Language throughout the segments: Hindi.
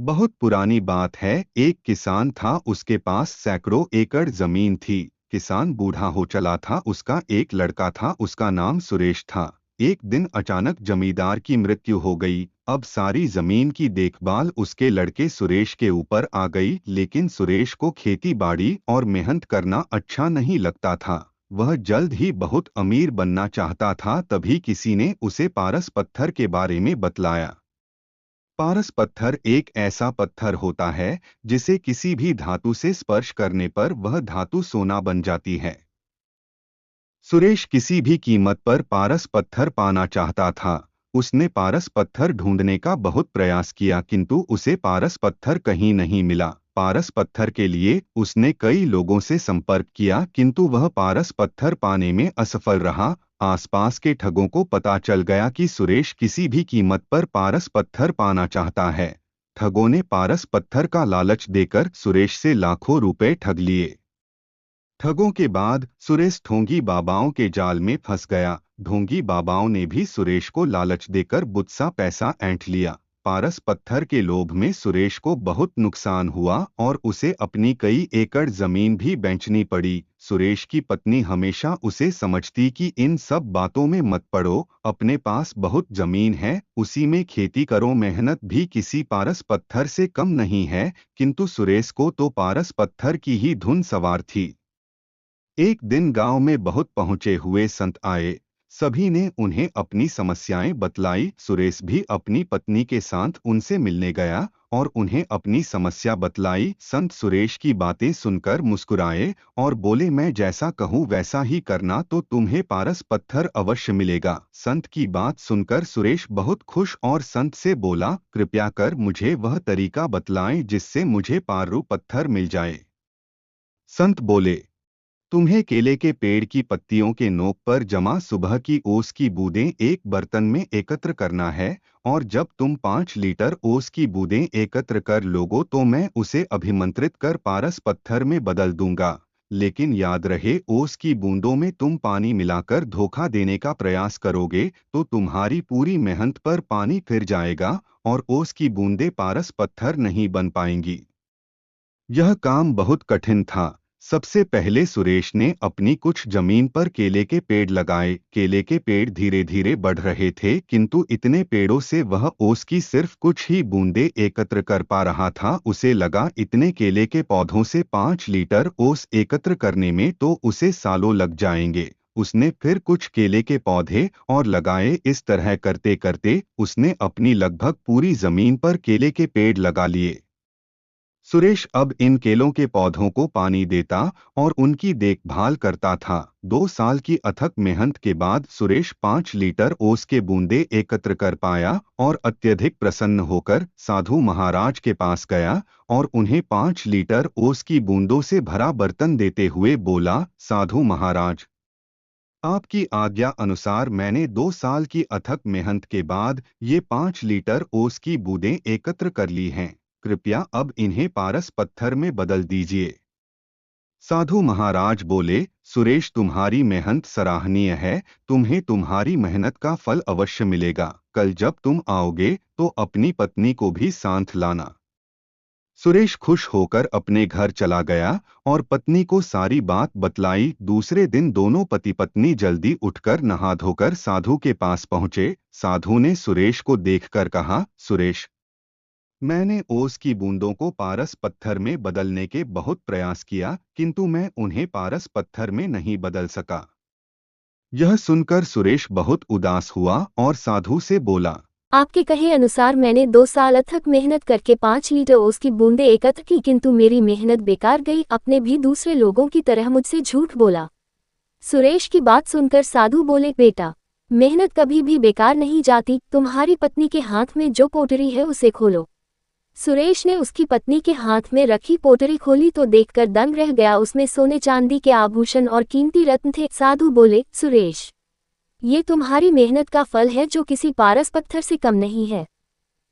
बहुत पुरानी बात है। एक किसान था, उसके पास सैकड़ों एकड़ जमीन थी। किसान बूढ़ा हो चला था। उसका एक लड़का था, उसका नाम सुरेश था। एक दिन अचानक जमींदार की मृत्यु हो गई। अब सारी जमीन की देखभाल उसके लड़के सुरेश के ऊपर आ गई। लेकिन सुरेश को खेती बाड़ी और मेहनत करना अच्छा नहीं लगता था। वह जल्द ही बहुत अमीर बनना चाहता था। तभी किसी ने उसे पारस पत्थर के बारे में बतलाया। पारस पत्थर एक ऐसा पत्थर होता है जिसे किसी भी धातु से स्पर्श करने पर वह धातु सोना बन जाती है। सुरेश किसी भी कीमत पर पारस पत्थर पाना चाहता था। उसने पारस पत्थर ढूंढने का बहुत प्रयास किया, किंतु उसे पारस पत्थर कहीं नहीं मिला। पारस पत्थर के लिए उसने कई लोगों से संपर्क किया, किंतु वह पारस पत्थर पाने में असफल रहा। आसपास के ठगों को पता चल गया कि सुरेश किसी भी कीमत पर पारस पत्थर पाना चाहता है। ठगों ने पारस पत्थर का लालच देकर सुरेश से लाखों रुपए ठग लिए। ठगों के बाद सुरेश ढोंगी बाबाओं के जाल में फंस गया। ढोंगी बाबाओं ने भी सुरेश को लालच देकर बुत्सा पैसा ऐंठ लिया। पारस पत्थर के लोभ में सुरेश को बहुत नुकसान हुआ और उसे अपनी कई एकड़ जमीन भी बेचनी पड़ी। सुरेश की पत्नी हमेशा उसे समझती कि इन सब बातों में मत पड़ो, अपने पास बहुत जमीन है, उसी में खेती करो, मेहनत भी किसी पारस पत्थर से कम नहीं है। किंतु सुरेश को तो पारस पत्थर की ही धुन सवार थी। एक दिन गांव में बहुत पहुंचे हुए संत आए। सभी ने उन्हें अपनी समस्याएं बतलाई। सुरेश भी अपनी पत्नी के साथ उनसे मिलने गया और उन्हें अपनी समस्या बतलाई। संत सुरेश की बातें सुनकर मुस्कुराए और बोले, मैं जैसा कहूँ वैसा ही करना तो तुम्हें पारस पत्थर अवश्य मिलेगा। संत की बात सुनकर सुरेश बहुत खुश और संत से बोला, कृपया कर मुझे वह तरीका बतलाएं जिससे मुझे पारू पत्थर मिल जाए। संत बोले, तुम्हें केले के पेड़ की पत्तियों के नोक पर जमा सुबह की ओस की बूंदें एक बर्तन में एकत्र करना है, और जब तुम 5 लीटर ओस की बूंदें एकत्र कर लोगो तो मैं उसे अभिमंत्रित कर पारस पत्थर में बदल दूंगा। लेकिन याद रहे, ओस की बूंदों में तुम पानी मिलाकर धोखा देने का प्रयास करोगे तो तुम्हारी पूरी मेहनत पर पानी फिर जाएगा और ओस की बूंदें पारस पत्थर नहीं बन पाएंगी। यह काम बहुत कठिन था। सबसे पहले सुरेश ने अपनी कुछ जमीन पर केले के पेड़ लगाए। केले के पेड़ धीरे धीरे बढ़ रहे थे, किंतु इतने पेड़ों से वह ओस की सिर्फ कुछ ही बूंदें एकत्र कर पा रहा था। उसे लगा, इतने केले के पौधों से 5 लीटर ओस एकत्र करने में तो उसे सालों लग जाएंगे। उसने फिर कुछ केले के पौधे और लगाए। इस तरह करते करते उसने अपनी लगभग पूरी जमीन पर केले के पेड़ लगा लिए। सुरेश अब इन केलों के पौधों को पानी देता और उनकी देखभाल करता था। 2 साल की अथक मेहनत के बाद सुरेश 5 लीटर ओस के बूंदे एकत्र कर पाया और अत्यधिक प्रसन्न होकर साधु महाराज के पास गया और उन्हें 5 लीटर ओस की बूंदों से भरा बर्तन देते हुए बोला, साधु महाराज, आपकी आज्ञा अनुसार मैंने 2 साल की अथक मेहनत के बाद ये 5 लीटर ओस की बूंदें एकत्र कर ली हैं। कृपया अब इन्हें पारस पत्थर में बदल दीजिए। साधु महाराज बोले, सुरेश, तुम्हारी मेहनत सराहनीय है। तुम्हें तुम्हारी मेहनत का फल अवश्य मिलेगा। कल जब तुम आओगे तो अपनी पत्नी को भी साथ लाना। सुरेश खुश होकर अपने घर चला गया और पत्नी को सारी बात बतलाई। दूसरे दिन दोनों पति पत्नी जल्दी उठकर नहा धोकर साधु के पास पहुंचे। साधु ने सुरेश को देखकर कहा, सुरेश, मैंने ओस की बूंदों को पारस पत्थर में बदलने के बहुत प्रयास किया, किंतु मैं उन्हें पारस पत्थर में नहीं बदल सका। यह सुनकर सुरेश बहुत उदास हुआ और साधु से बोला, आपके कहे अनुसार मैंने 2 साल अथक मेहनत करके 5 लीटर ओस की बूंदें एकत्र की, किंतु मेरी मेहनत बेकार गई। आपने भी दूसरे लोगों की तरह मुझसे झूठ बोला। सुरेश की बात सुनकर साधु बोले, बेटा, मेहनत कभी भी बेकार नहीं जाती। तुम्हारी पत्नी के हाथ में जो पोटरी है उसे खोलो। सुरेश ने उसकी पत्नी के हाथ में रखी पोटरी खोली तो देखकर दंग रह गया। उसमें सोने चांदी के आभूषण और कीमती रत्न थे। साधु बोले, सुरेश, ये तुम्हारी मेहनत का फल है जो किसी पारस पत्थर से कम नहीं है।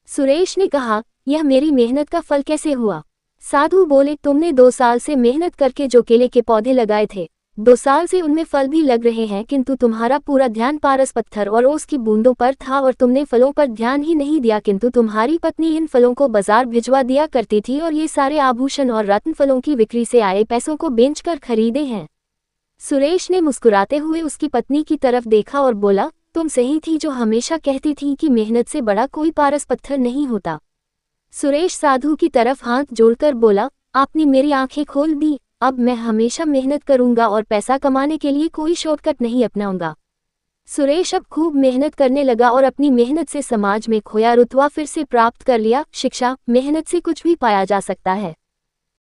सुरेश ने कहा, यह मेरी मेहनत का फल कैसे हुआ? साधु बोले, तुमने 2 साल से मेहनत करके जो केले के पौधे लगाए थे 2 साल से उनमें फल भी लग रहे हैं, किंतु तुम्हारा पूरा ध्यान पारस पत्थर और ओस की बूंदों पर था और तुमने फलों पर ध्यान ही नहीं दिया, किंतु तुम्हारी पत्नी इन फलों को बाजार भिजवा दिया करती थी और ये सारे आभूषण और रत्न फलों की बिक्री से आए पैसों को बेचकर खरीदे हैं। सुरेश ने मुस्कुराते हुए उसकी पत्नी की तरफ देखा और बोला, तुम सही थी जो हमेशा कहती थी कि मेहनत से बड़ा कोई पारस पत्थर नहीं होता। सुरेश साधु की तरफ हाथ जोड़कर बोला, आपने मेरी आंखें खोल दी, अब मैं हमेशा मेहनत करूंगा और पैसा कमाने के लिए कोई शॉर्टकट नहीं अपनाऊंगा। सुरेश अब खूब मेहनत करने लगा और अपनी मेहनत से समाज में खोया रुतबा फिर से प्राप्त कर लिया। शिक्षा, मेहनत से कुछ भी पाया जा सकता है।